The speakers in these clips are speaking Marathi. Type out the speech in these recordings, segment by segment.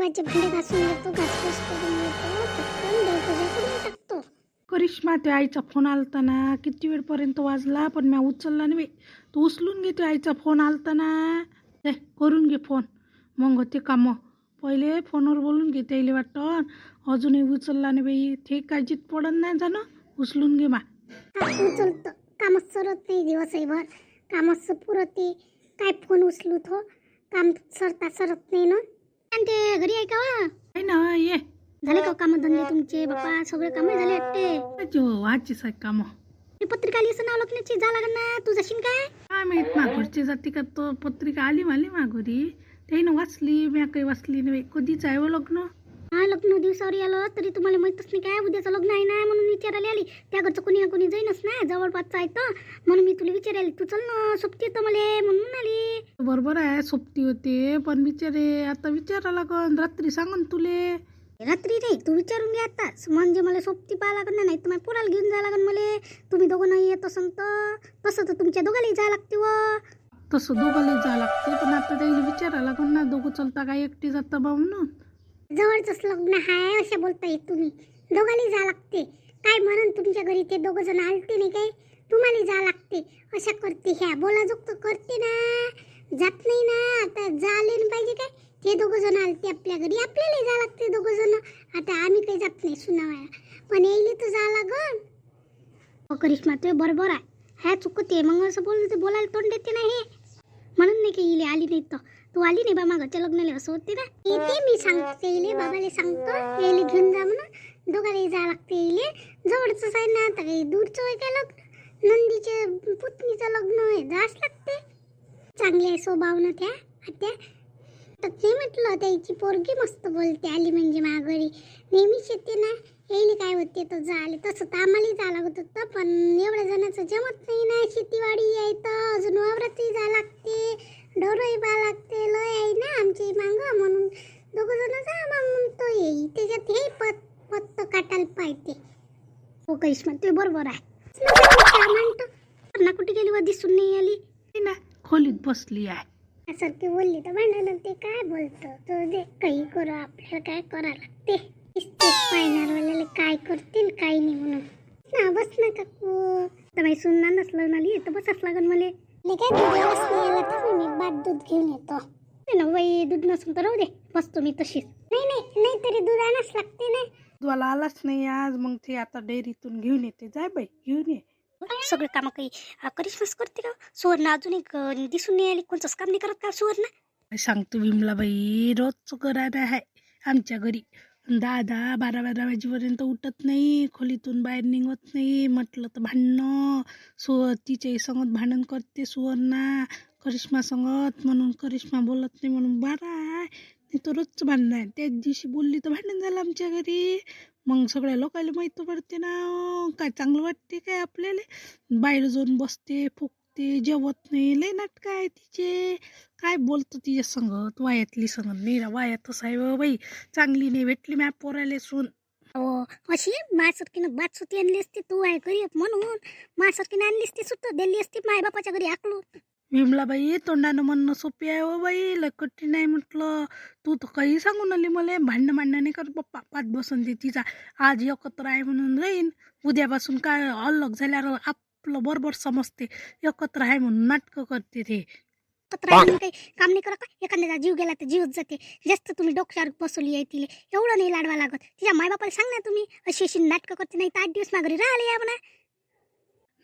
जेवायचे भांडे घासून घेतो, घासपूस करून घेतो, पटकन देवपूजा करून टाकतो. करिश्मा त्या आईचा फोन आलता ना, किती वेळपर्यंत वाजला पण मी उचलला नाही बाई. तू उचलून घे, त्या आईचा फोन आलता ना. ते करून घे फोन, मग होते कामं. पहिले फोनवर बोलून घे, त्याला वाटतं अजूनही उचलला नाही बाई. ते काळजीत पडत नाही जाणं, उचलून घे मा. हा उचलतो, कामच सरत नाही दिवसभर, कामच पुरते. काय फोन उचलू तो, काम सरत नाही ना. आणि ते घरी आहे का वा? आहे ना, ये. झाले का काम धंदे तुमचे बाप्पा? सगळे काम झाले वाटते. वाचीच आहे कामं. पत्रिका आली असं नाव लग्नाची, जा लागन ना तू जाशील काय? काय माहित माघोरची जाती का, तो पत्रिका आली माली माघोरी, त्यानं वाचली, मी काही वाचली नाही. कधीच आहे व लग्न? हा लग्न दिवसावर आलं तरी तुम्हाला माहितच नाही काय उद्याचं लग्न आहे ना, म्हणून विचारायला आली. त्या घरचं कोणी ना कोणी जाईनच ना, जवळपासचं आहे तर म्हणून मी तुला विचारायला. तू चल ना, सोबती तर मला म्हणून आली. बरोबर आहे, सोबती होते पण बिचारे आता विचारा लागन, रात्री सांगन तुले. रात्री नाही, तू विचारून घे आताच, म्हणजे मला सोबती पाहा लागन ना, नाही तर मला पोराला घेऊन जावं लागन मला. तुम्ही दोघं नाही येत असं तर तसं तर तुमच्या दोघांनाही जावं लागते व. तसं दोघांना जा लागते, पण आता त्याला विचारा लागन ना, दोघं चलता काय एकटी जाता बा म्हणून. जवळचंच लग्न आहे असे बोलता येत तुम्ही, दोघांनी जा लागते. काय म्हणून तुमच्या घरी ते दोघं जण आलते नाही काय, तुम्हाला जा लागते. अशा करते ह्या बोला जोग करते ना, जात नाही ना. आता जाले ना पाहिजे काय, ते दोघं जण आलते आपल्या घरी, आपल्याला जा लागते दोघं जण. आता आम्ही काही जात नाही सुनावायला, पण येईल तर जा लागन. हो करिश्मा, ते बरोबर आहे, ह्या चुकते. मग असं बोलायला तोंड देते ना हे, म्हणून नाही की इले आली नाही तर. तू आली नाही बा मागच्या लग्नाला असं होते ना. येते मी सांगते इले, बाबाले सांगतो यायले घेऊन जा म्हणून. दोघांनाही जा लागते इले, जवळचंच आहे ना, आता काही दूरचं आहे काय लग्न. नंदीचे पुतणीचं लग्न आहे, जास लागते. चांगले आहे स्वभाव ना त्या आत्या. तर ते म्हटलं त्याची पोरगी मस्त बोलते, आली म्हणजे माघारी नेहमीच येते ना. यायले काय होते तर झाले, तसं तर आम्हालाही जा लागत होतं, पण एवढ्या जणांचं जमत नाही ना. शेतीवाडी आहे तर अजून वावरातही जा लागते, ढोरही पा लागते, लय आहे ना आमची मांग, म्हणून दोघं जण जा मग म्हणतो येई. त्याच्यात हे पत्त काटायला पाहिजे. हो करिश्मा, ते बरोबर आहे. म्हणतो ना, कुठे गेली व दिसून नाही आली ना, खोलीत बसली आहे. सारखी बोलली तर भांडण. ते काय बोलतो तो, दे काही करू, आपल्याला काय करा लागते. पाहणार वाल्याला काय करतील काय नाही म्हणून ना. बस ना काकू, तर बाई सुनना नसलं नाली तर बसच लागन मला. काय दूध यायला तर मी बाद दूध घेऊन येतो ना बाई. दूध नसून तर राहू दे, बसतो मी तशीच. नाही तरी दूध आणाच लागते ना. तुला आलाच नाही आज, मग ते आता डेअरीतून घेऊन येते. जाय बाई, घेऊन ये. सगळे काम काही करिश्माच करते का? सुवर्ण अजून एक दिसून नाही आली, कोणतंच काम नाही करत का सुवर्ण? काय सांगतो विमला बाई, रोजचं करायला आहे आमच्या घरी. 10-12 वाजेपर्यंत उठत नाही, खोलीतून बाहेर निघत नाही. म्हटलं तर भांडणं, तिच्याही संगत भांडण करते सुवर्णा, करिश्मा संगत, म्हणून करिश्मा बोलत नाही म्हणून बरं आहे. नाही तर रोजचं भांडण आहे. त्याच दिवशी बोलली तर भांडण झालं आमच्या घरी. मग सगळ्या लोकांना माहिती पडते ना, काय चांगलं वाटते काय आपल्याला. बाहेर जाऊन बसते, फुकते, जेवत नाही, लय नाटकं आहे तिचे. काय बोलतो तिच्या संगत, वायातली संगत नाही ना, वायातच आहे व बाई. चांगली नाही भेटली मॅ पोराले सून. हो अशी माझ्यासारखीनं बात सुती आणली असती, तू आहे गरीब म्हणून. माझ्यासारखीनं आणली असती सुद्धा, दिली असती माय बापाच्या घरी आकलून. विमलाबाई, तोंडानं म्हणणं सोपी आहे व बाई, लय कठीण आहे म्हटलं. तू तर काही सांगून आली मला. भांडणं नाही कर पप्पा, पाच बसून दे तिचा. आज एकत्र आहे म्हणून राहीन, उद्यापासून काय अलग झाल्यावर आपलं बरोबर समजते. एकत्र आहे म्हणून नाटकं करते ते. काही काम नाही करत का? एखाद्याचा जीव गेला तर जीवच जाते. जास्त तुम्ही डोक्यावर बसवली आहे तिले, एवढं नाही लाडवा लागत. तिच्या मायबापाला सांग ना तुम्ही, अशी अशी नाटकं करते. नाही तर 8 दिवस माघारी राहिले या म्हणा.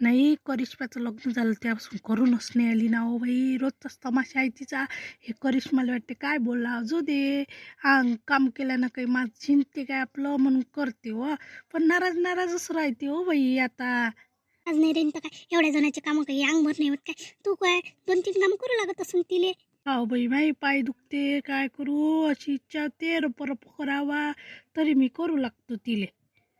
नाही, करिश्माचं लग्न झालं त्यापासून करूनच नाही आली ना हो बाई. रोजचाच तमाशा आहे तिचा. हे करिश्माला वाटते काय बोलला जो दे, काम केल्यानं काही माझं चिंते काय आपलं म्हणून करते हो, पण नाराजच राहते हो बाई आता. आज नाही रेन तर काय, एवढ्या जणांचे कामं काही अंगभर नाही होत काय? तू काय 2-3 काम करू लागत असून तिले. हो बाई, माई पाय दुखते, काय करू, अशी इच्छा होते रप करावा, तरी मी करू लागतो तिले.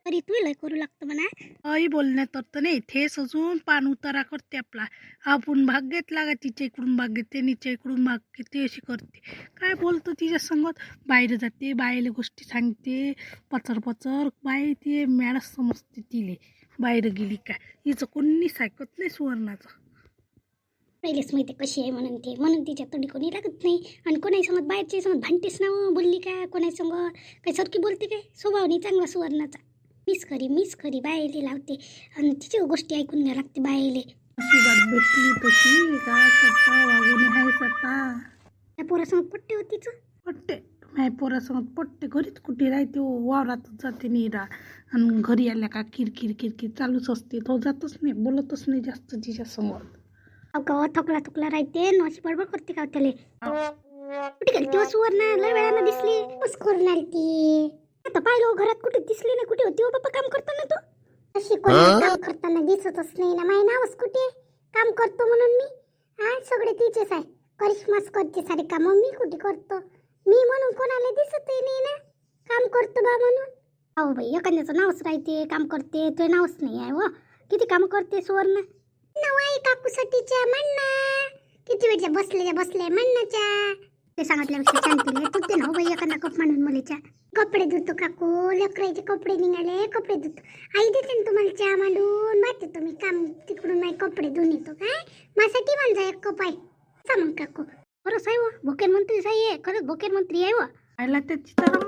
तरी तू लय करू लागतो म्हणा. काही बोलण्यात तर नाही, थेस अजून पान उतारा करते आपला. आपण भाग घेतला का, तिच्या इकडून भाग घेते, तिच्या इकडून भाग घेते, अशी करते. काय बोलतो तिच्या संगत, बाहेर जाते, बायले गोष्टी सांगते, पचर बाई ते मॅडच समजते तिले. बाहेर गेली का हिचं कोणीच ऐकत नाही सुवर्णाचं. पहिलेच माहिती कशी आहे म्हणून तिच्या तोंडी कोणी लागत नाही. आणि कोणाही संगत बाहेरच्या संगत भांडतेस ना बोलली काय कोणाही संगत काही सारखी बोलते काय स्वभाव नाही चांगला सुवर्णाचा. मीच खरी बायले लावते आणि तिच्या गोष्टी ऐकून घ्या लागते बायले. अशी बात भेटली तशी काय करता वागून आहे स्वतः. त्या पोरासंगत पट्टे होतीच. पट्टे माझ्या पोरासंगत पट्टे घरीच कुठे राहते हो, वावरातच जाते निरा. आणि घरी आल्या का किरकिर चालूच असते. तो जातच नाही बोलतच नाही जास्त तिच्यासमोर. अगं थकला राहते नॉशी बडबड करते का त्याला. कुठे गेली तेव्हा सुवर्ण लय वेळानं दिसली बस करून आली ती. आता पाहिलं घरात कुठे दिसली नाही. कुठे होती हो बाप्पा काम करताना तू. अशी कोणी काम करताना दिसतच नाही ना. माझे नावच कुठे काम करतो म्हणून मी. हा सगळे तिचेच आहे. करिश्माच करते सारे काम मी कुठे करतो. मी म्हणून कोणाला दिसतही नाही ना काम करतो बा म्हणून. अहो बाई एखाद्याचं नावच राहते काम करते ते नावच नाही आहे व. किती काम करते सुवर्ण. नवाई काकूसाठीच्या म्हणणा किती वेळच्या बसले म्हणण्याच्या ते सांगितल्यापेक्षा शांतीले तुझते ना हो बाई एखादा कप म्हणून मुलीच्या. कपडे धुतो काकू लेकराचे कपडे निघाले कपडे धुतो. आई देते ना तुम्हाला चहा मांडून बाते तुम्ही काम तिकडून नाही कपडे धुवून येतो काय. माझ्यासाठी माझा एक कप आहे सांग काकू. खरंच आहे व भोकेर मंत्री आहे खरंच भोकेर मंत्री आहे व. आयला त्याची तर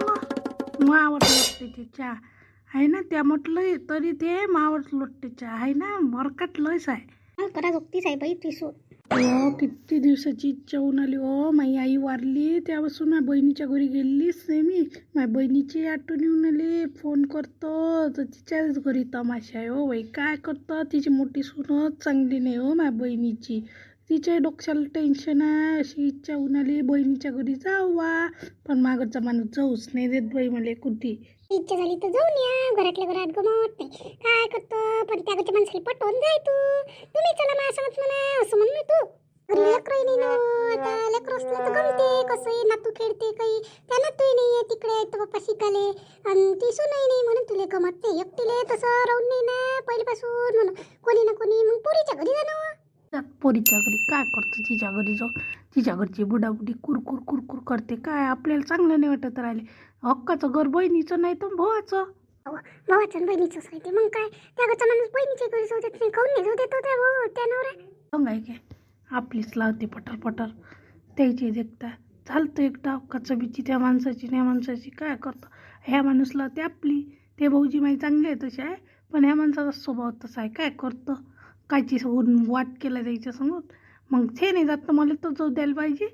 मावर लोटते तिच्या आहे ना. त्या म्हटलं तरी ते मावर लोटतेच्या आहे ना. मरकाट लयच आहे. करा जोगतीच आहे बाई ती सो. हो किती दिवसाची इच्छा होऊन आली हो. माझी आई वारली त्यापासून माझ्या बहिणीच्या घरी गेलीच नाही मी. माझ्या बहिणीची आठवण येऊन आली. फोन करतो तर तिच्याच घरी तमाशा आहे हो बाई. काय करतं तिची मोठी सूनच चांगली नाही हो माझ्या बहिणीची. तिच्या डोक्याला टेन्शन आहे. अशी इच्छा होऊन आली बहिणीच्या घरी जाऊ वा. पण मागचा माणूस जाऊच नाही देत बाई मला कुठे. इच्छा झाली तर जाऊन या. घरातल्या घरात गमत नाही काय करतो. पण त्याच्या माणसाला पटवून जाय तू. तुम्ही चला माझ्या सांगत म्हणा असं म्हणून तू. घरी लेकरही नाही ना. आता लेकर असलं तर गमते कसंही नातू खेळते काही. त्या नातूही नाही आहे तिकडे तर पप्पा शिकाले आणि ती सुनही नाही म्हणून तुला गमत नाही. एकटीले तसं राहून नाही ना पहिल्यापासून म्हणून कोणी ना कोणी मग पोरीच्या घरी जाणं. पोरीच्या घरी काय करतो. तिच्या घरी जाऊन तिच्या घरची बुडाबुडी कुरकुर करते. काय आपल्याला चांगलं नाही वाटत राहिले. हक्काचं घर बहिणीचं नाही तर भावाचं. भावाच्या बहिणीचंच राहते मग काय. त्या घरचा माणूस बहिणीच्या घरी जाऊ देत नाही काऊन नाही जाऊ देतो त्या भाऊ त्या नवरा. मग आहे काय आपलीच लावते पटर त्याची देखता चालतं एकटा हक्काचं बिची त्या माणसाची त्या माणसाची. काय करतो ह्या माणूस लावते आपली. ते भाऊजी माही चांगले आहे तसे आहे पण ह्या माणसाचा स्वभाव तसा आहे. काय करतं कायची वाट केला द्यायच्या समोर. मग ते नाही जात तर मला तर जाऊ द्यायला पाहिजे.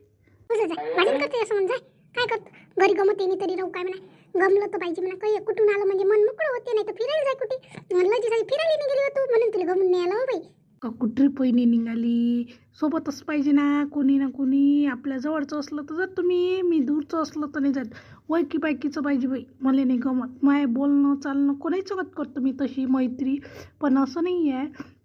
तुझं जाय भाजी करते असं म्हणजे काय करतो. घरी गमत येणे तरी राहू काय म्हणा. गमलं तर पाहिजे म्हणा. काही कुठून आलं म्हणजे मन मोकळं होते. नाही तर फिरायला जाय कुठे. म्हणलं जी फिरायला नाही गेली तू म्हणून तुला गमून नाही आलं हो बाई. का कुठे पहिली निघाली सोबतच पाहिजे ना कोणी. आपल्या जवळचं असलं तर जात मी दूरचं असलं तर नाही जात. वैकी बायकीचं पाहिजे बाई. मला नाही गमत. माय बोलणं चालणं कोणाही सोबत करतो मी तशी मैत्री. पण असं नाही आहे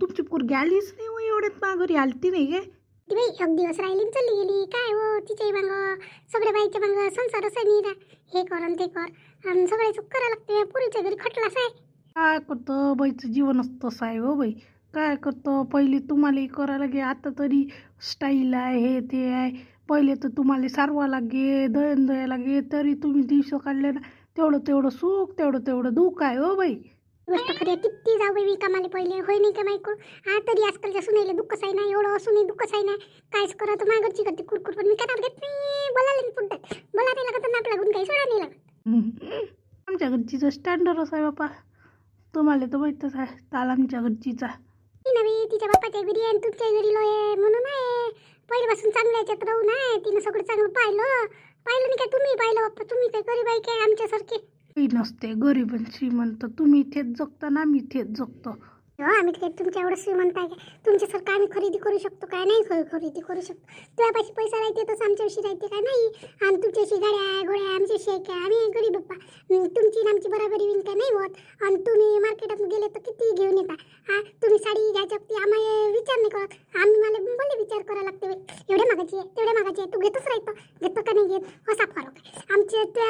तुमची पोरगी आलीच नाही हो एवढ्यात माझ्या घरी आलती नाही काय. ती बाई एक दिवस राहिली चालली गेली काय हो. तिच्याही मागं सगळ्या बाईच्या मागं संसार असं नाही हे कर आणि ते कर आणि सगळ्याच करायला लागते. पुरीच्या घरी खटलाच आहे. काय करतं बाईचं जीवनच तसं आहे हो बाई. काय करतं पहिले तुम्हाला करायला लागे. आता तरी स्टाईल आहे हे ते आहे. पहिले तर तुम्हाला सारवा लागे दळण द्यायला लागे तरी तुम्ही दिवस काढले ना. तेवढं सुख तेवढं दुःख आहे हो बाई. गोष्ट खरी किती जाऊ बाई कामाले पहिले होय नाही का माहिती. हा तरी आजकालच्या सुनेले दुःखच आहे ना. एवढं असूनही दुःखच आहे ना. कायच करत मागरची करते कुरकुर. पण मी करणार घेत नाही. बोलायला पुढतात बोला नाही लागत नाक लागून काही सोडा नाही लागत. आमच्या घरचीचं स्टँडर्डच आहे बापा. तुम्हाला तर माहीतच आहे ताल आमच्या घरचीचा. नवी तिच्या बाप्पाच्या घरी आहे तुमच्या घरी लोय म्हणून आहे. पहिल्यापासून चांगल्या याच्यात राहून आहे. तिनं सगळं चांगलं पाहिलं नाही काय. तुम्ही पाहिलं बाप्पा. तुम्ही काय गरीब आहे काय आमच्यासारखे. काही नसते गरीब आणि श्रीमंत. तुम्ही इथेच जगता ना आम्ही इथेच जगतो. आम्ही काय तुमच्या एवढं श्रीमंत आहे काय. तुमच्यासारखं आम्ही खरेदी करू शकतो काय नाही खरेदी करू शकतो. तुझ्यापाशी पैसा राहते तसं आमच्याविषयी राहते काय नाही. आणि तुमच्याशी गाड्या घोड्या आमच्याशी आहे काय. आम्ही गरीब बाप्पा. तुमची आमची बराबरी होईल काय नाही होत. आणि तुम्ही मार्केटात गेले तर किती घेऊन येता. हा तुम्ही साडी घ्यायच्या ती आम्हाला विचार नाही करत. आम्ही मला बोलले विचार करायला लागते. एवढ्या मागायची आहे तेवढ्या मागायची आहे. तू घेतच राहतो घेतो का नाही घेत असा फरक आहे. आमचे त्या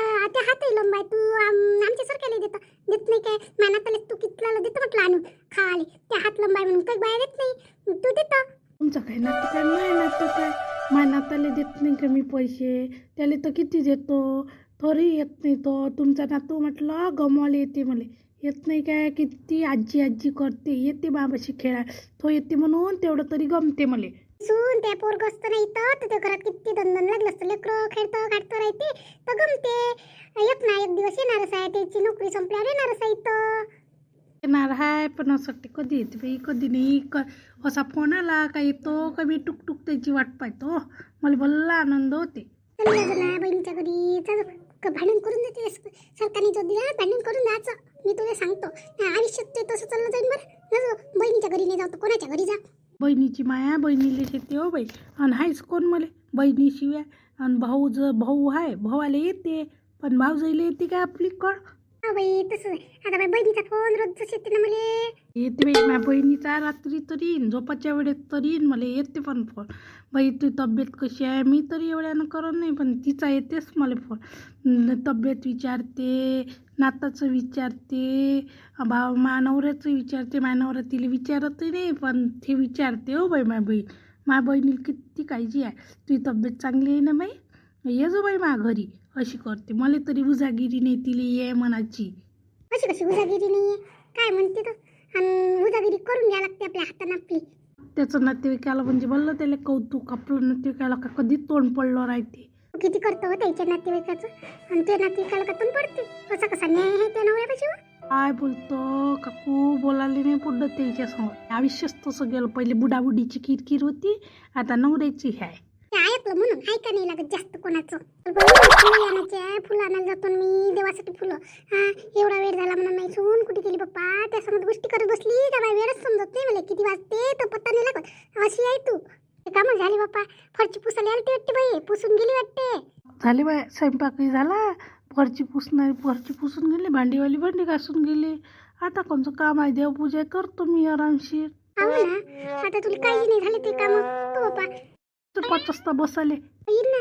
हातही लंब आहे. तू आमच्यासारख्याला देत नाही काय. मानातले तू कितला देतो म्हटलं आणून खावाले. त्या हात लंबाय म्हणून काही बाहेर येत नाही. तू देतो. तुमचं काही नातं काय माय नातं काय. माय नाताला देत नाही का मी पैसे. त्याला तर किती देतो तरी येत नाही तो. तुमचा नातू म्हटलं गमवायला येते मला. येत नाही काय. किती आजी करते येते बाबाशी खेळा. तो येते म्हणून तेवढं तरी गमते मला. सून त्या पोरग असतं नाही तर त्या घरात किती दणदण लागलं असतं. लेकरं खेळतं खाटतं राहते तर गमते. एक ना एक दिवस येणारच आहे, त्याची नोकरी संपल्यावर येणारच आहे इथं. येणार आहे, पण असं वाटते कधी येते बाई कधी नाही. असा फोन आला का येतो का मी टुकटुक त्याची वाट पाहतो. मला भल्ला आनंद होते. चल ना बहिणीच्या घरी चल, भांडण करून देते सरकारने जो दिला भांडण करून द्यायचं. मी तुला सांगतो आयुष्यात ते तसं चाललं जाईल बरं. बहिणीच्या घरी नाही जाऊ तर कोणाच्या घरी जा. बहिणीची माया बहिणीला येते हो बाई. आणि हायच कोण मला बहिणीशिवाय. आणि भाऊ आहे, भावाला येते पण भाऊजाईला येते काय आपली कळ. हा बाई तसं आहे. आता बाई बहिणीचा फोन रोजच येते ना मला. येते बाई माझ्या बहिणीचा रात्री तरी येईन, झोपाच्या वेळेत तरी येईन मला येते पण फोन. बाई तुझी तब्येत कशी आहे, मी तरी एवढ्यानं करत नाही पण तिचा येतेच मला फोन. तब्येत विचारते, नाताचं विचारते, माझ्या नवऱ्याचं विचारते. माझ्या नवरा तिला विचारतही नाही पण ते विचारते हो बाई. माझ्या बहिणीला किती काळजी आहे. तुझी तब्येत चांगली आहे ना बाई, ये जो बाई माझ्या घरी. अशी करते. मला तरी उजागिरी नाही तिला ये म्हणाची. कशी कशी उजागिरी नाहीये काय म्हणते तर. आणि उजागिरी करून घ्या लागते आपल्या हातानं आपली. त्याचं नातेवाईकाला म्हणजे बोललं त्याला कौतुक. आपलं नातेवाईकाला का कधी तोंड पडलं राहते. तू किती करतो त्याच्या नातेवाईकाचं आणि ते नातेवाईकाला का तून पडते. असा कसा न्याय आहे त्या नवऱ्यापाशी. काय बोलतो काकू, बोलायला नाही पुढं त्याच्या समोर. आयुष्यच तसं गेलं. पहिले बुडाबुडीची किरकिर होती, आता नवऱ्याची आहे. ते ऐकलं म्हणून ऐका नाही लागत जास्त कोणाचं. फुलं आणायचे आहे, फुलं आणायला जातो मी देवासाठी फुलं. हा एवढा वेळ झाला म्हणून नाही सून कुठे गेली बाप्पा. त्यासमोर गोष्टी करत बसली तर माझ्या वेळच समजत नाही मला किती वाजते तर पत्ता नाही लागत. अशी आहे तू. ते कामं झाली बाप्पा. फरची पुसायला आली वाटते बाई, पुसून गेली वाटते. झाले बाय स्वयंपाकही झाला, फरची पुसून गेली, भांडीवाली भांडी घासून गेली. आता कोणचं काम आहे, देवपूजा करतो मी आरामशीर. हो ना, आता तुला काही नाही झाले ते काम तू बाप्पा. तर 5 वाजता बसाले. येईल ना